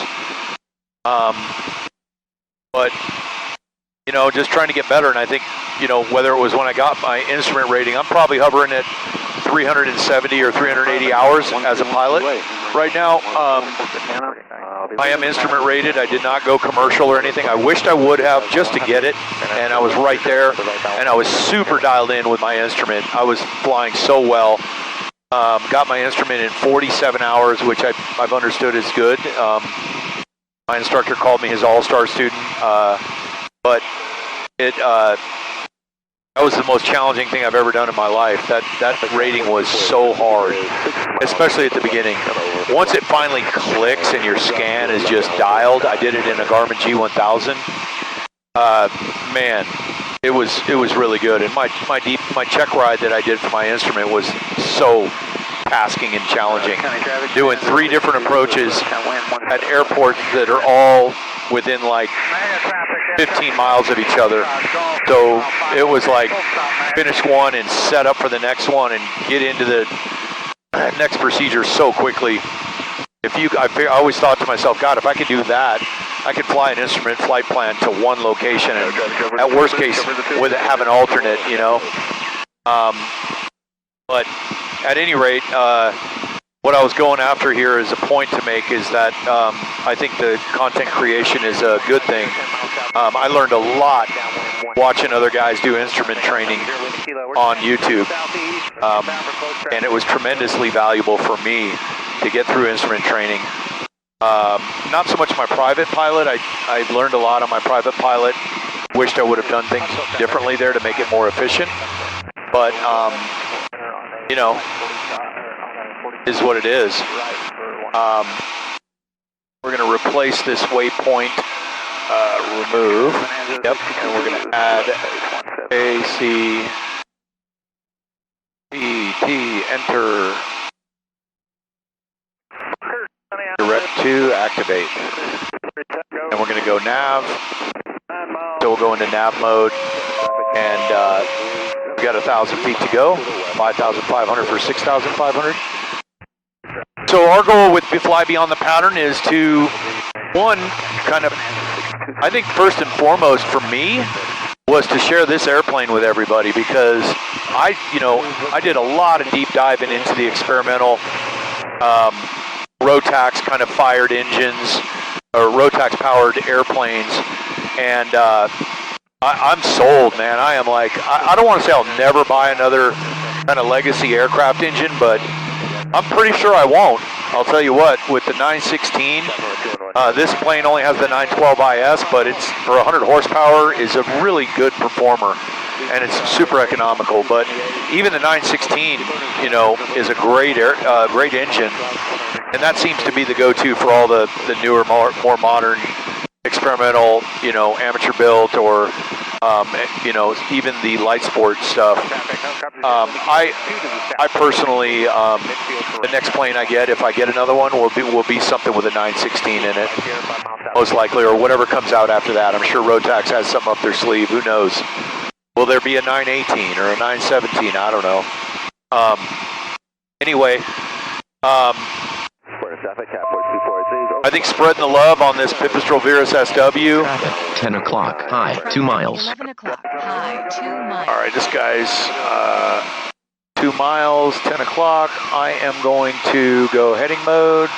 Speaker 1: But you know, just trying to get better, and I think, you know, whether it was when I got my instrument rating, I'm probably hovering at 370 or 380 hours as a pilot right now. I am instrument rated. I did not go commercial or anything. I wished I would have, just to get it, and I was right there, and I was super dialed in with my instrument. I was flying so well. Got my instrument in 47 hours, which I've understood is good. My instructor called me his all-star student, but that was the most challenging thing I've ever done in my life. That rating was so hard, especially at the beginning. Once it finally clicks and your scan is just dialed, I did it in a Garmin G1000. Man, it was really good. And my check ride that I did for my instrument was so tasking and challenging. Doing 3 different approaches at airports that are all within like 15 miles of each other. So it was like finish one and set up for the next one and get into the next procedure so quickly. I always thought to myself, God, if I could do that, I could fly an instrument flight plan to one location and at worst case with it have an alternate, you know. But at any rate, what I was going after here is a point to make is that I think the content creation is a good thing. I learned a lot watching other guys do instrument training on YouTube, and it was tremendously valuable for me to get through instrument training. Not so much my private pilot. I learned a lot on my private pilot. Wished I would have done things differently there to make it more efficient, but you know, is what it is. We're going to replace this waypoint, remove, yep, and we're going to add AC, T, enter, direct to activate, and we're going to go nav, so we'll go into nav mode, and we've got 1,000 feet to go, 5,500 for 6,500. So our goal with Fly Beyond the Pattern is to, one, kind of, I think first and foremost for me, was to share this airplane with everybody, because I did a lot of deep diving into the experimental Rotax kind of fired engines, or Rotax powered airplanes, and I'm sold, man. I am like, I don't want to say I'll never buy another kind of legacy aircraft engine, but I'm pretty sure I won't. I'll tell you what, with the 916, this plane only has the 912 IS, but it's, for 100 horsepower, is a really good performer, and it's super economical. But even the 916, you know, is a great engine, and that seems to be the go-to for all the newer, more modern experimental, you know, amateur built, or you know, even the light sport stuff. I personally, the next plane I get, if I get another one, will be something with a 916 in it, most likely, or whatever comes out after that. I'm sure Rotax has something up their sleeve. Who knows? Will there be a 918 or a 917? I don't know. Anyway, I think spreading the love on this Pipistrel Virus SW.
Speaker 10: 10 o'clock, high, 2 miles.
Speaker 11: 11 o'clock, high, 2 miles.
Speaker 1: All right, this guy's 2 miles, 10 o'clock. I am going to go heading mode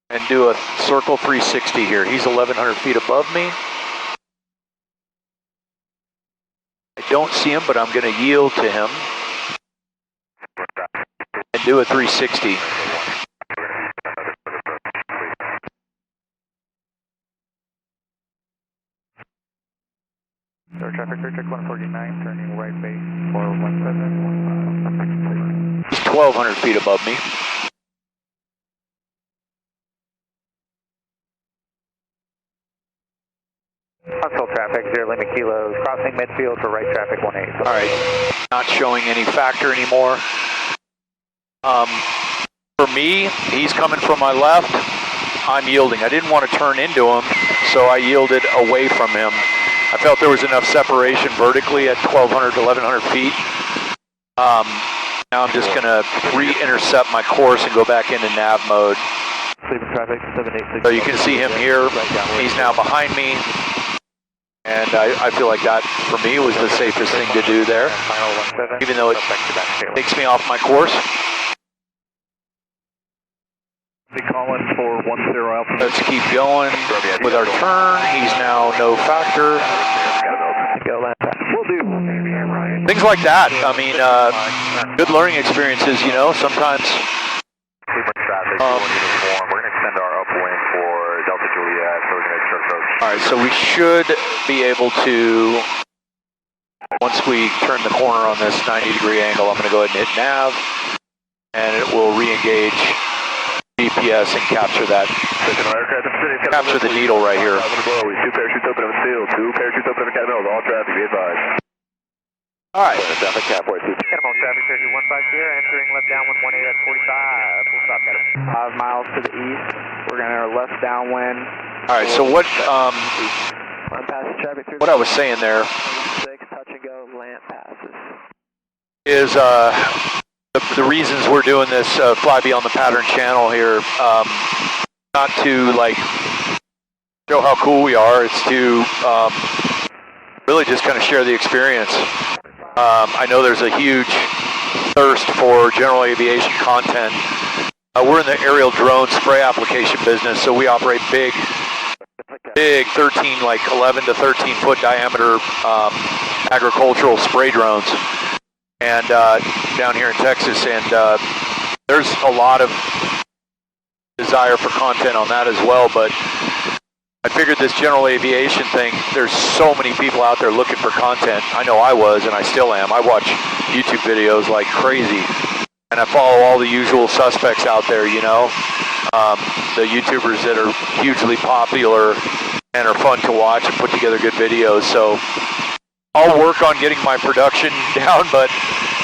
Speaker 1: and do a circle 360 here. He's 1,100 feet above me. I don't see him, but I'm going to yield to him and do a 360.
Speaker 2: Air traffic, clear check 149, turning right base for 17.
Speaker 1: He's 1,200 feet above me.
Speaker 2: Console traffic, 0 Lima Kilos, crossing midfield for right traffic 18.
Speaker 1: All right, not showing any factor anymore. For me, he's coming from my left. I'm yielding. I didn't want to turn into him, so I yielded away from him. I felt there was enough separation vertically at 1,200 to 1,100 feet. Now I'm just going to re-intercept my course and go back into nav mode. So you can see him here. He's now behind me. And I feel like that, for me, was the safest thing to do there, even though it takes me off my course. Let's keep going with our turn. He's now no factor. Things like that. I mean, good learning experiences, you know, sometimes. Alright, so we should be able to, once we turn the corner on this 90-degree angle, I'm going to go ahead and hit nav, and it will re-engage GPS and capture that, capture the needle right here.
Speaker 6: 2 parachutes open in the field, 2 parachutes open in the catapult, all traffic, be advised.
Speaker 1: Alright.
Speaker 6: Traffic halfway through.
Speaker 4: Catapult traffic, 3215 here, entering left downwind 18 at 45. Full stop, Catapult.
Speaker 5: 5 miles to the east. We're going to left downwind.
Speaker 1: Alright, so what I was saying there
Speaker 5: touch and go, lamp passes.
Speaker 1: is the reasons we're doing this Fly Beyond the Pattern channel here, not to like show how cool we are, it's to really just kind of share the experience. I know there's a huge thirst for general aviation content. We're in the aerial drone spray application business, so we operate big 13, like 11 to 13 foot diameter agricultural spray drones, and down here in Texas, and there's a lot of desire for content on that as well. But I figured this general aviation thing, there's so many people out there looking for content. I know I was, and I still am. I watch YouTube videos like crazy, and I follow all the usual suspects out there, you know, the YouTubers that are hugely popular and are fun to watch and put together good videos. So I'll work on getting my production down, but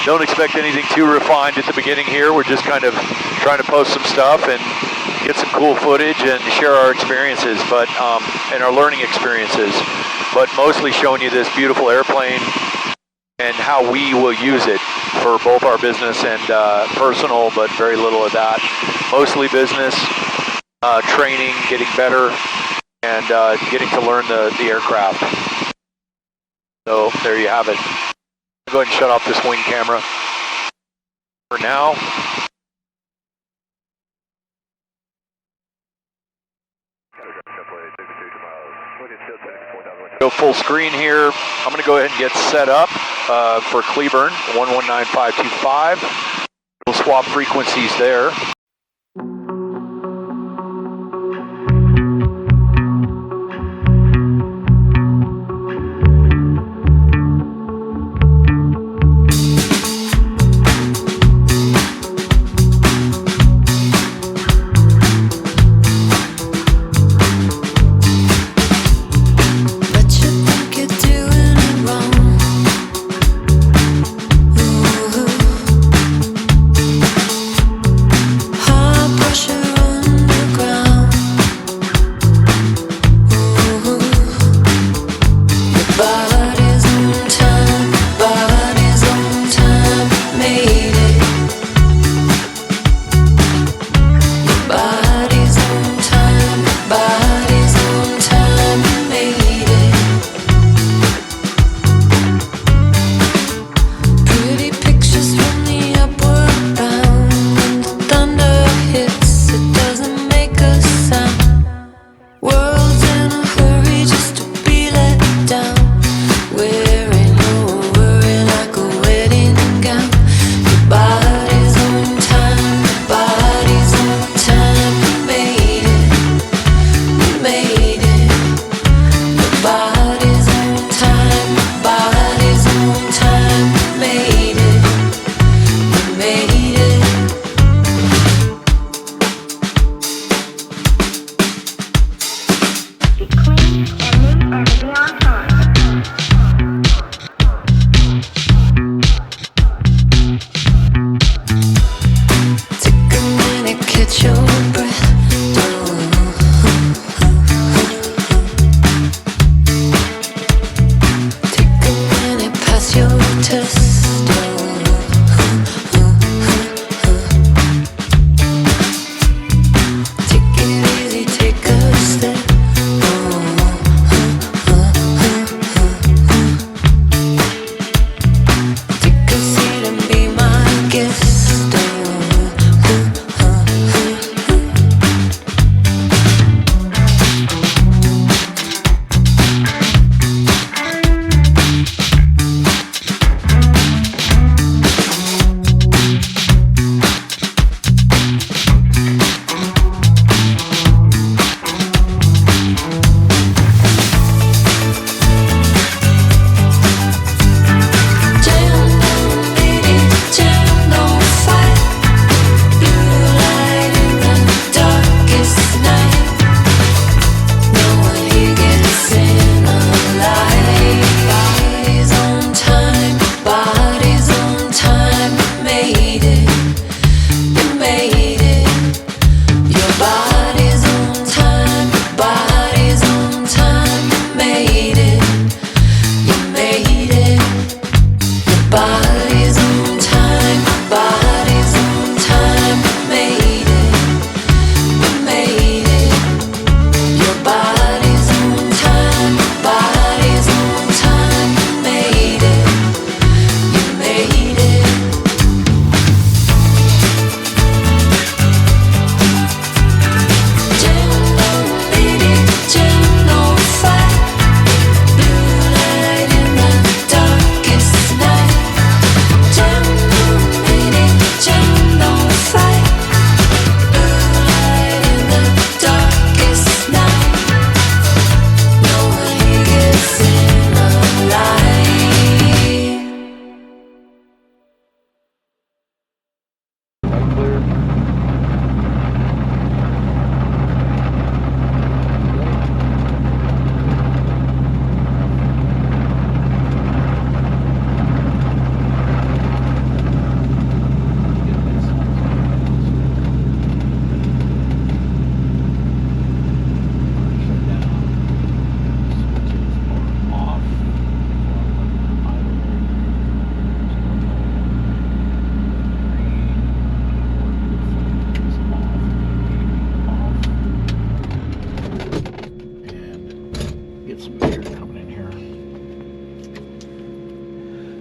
Speaker 1: don't expect anything too refined at the beginning here. We're just kind of trying to post some stuff and get some cool footage and share our experiences, but and our learning experiences, but mostly showing you this beautiful airplane and how we will use it for both our business and personal, but very little of that. Mostly business, training, getting better, and getting to learn the aircraft. So there you have it. I'll go ahead and shut off this wing camera for now. Go full screen here. I'm going to go ahead and get set up for Cleburne, 119525. We'll swap frequencies there.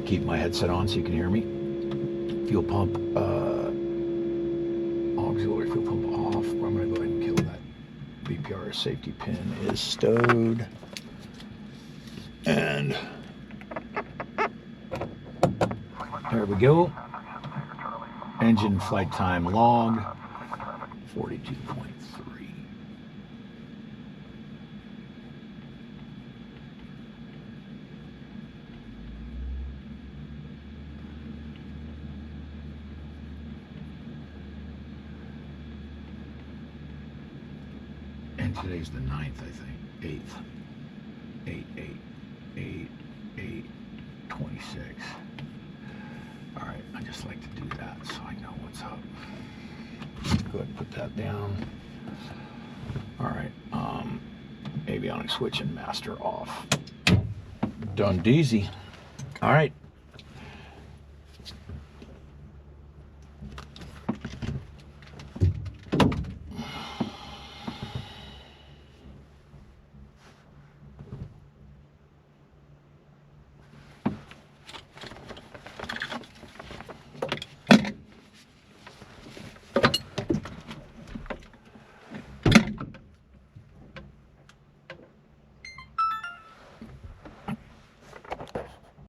Speaker 1: keep my headset on so you can hear me. Fuel pump, auxiliary fuel pump off. I'm going to go ahead and kill that. BPR safety pin is stowed. And there we go. Engine flight time log, 42.3. And today's the 9th, I think. 8th. 8/8/8/8/26. All right, I just like to do that so I know what's up. Go ahead and put that down. All right, avionics switch and master off. Done deezy. All right.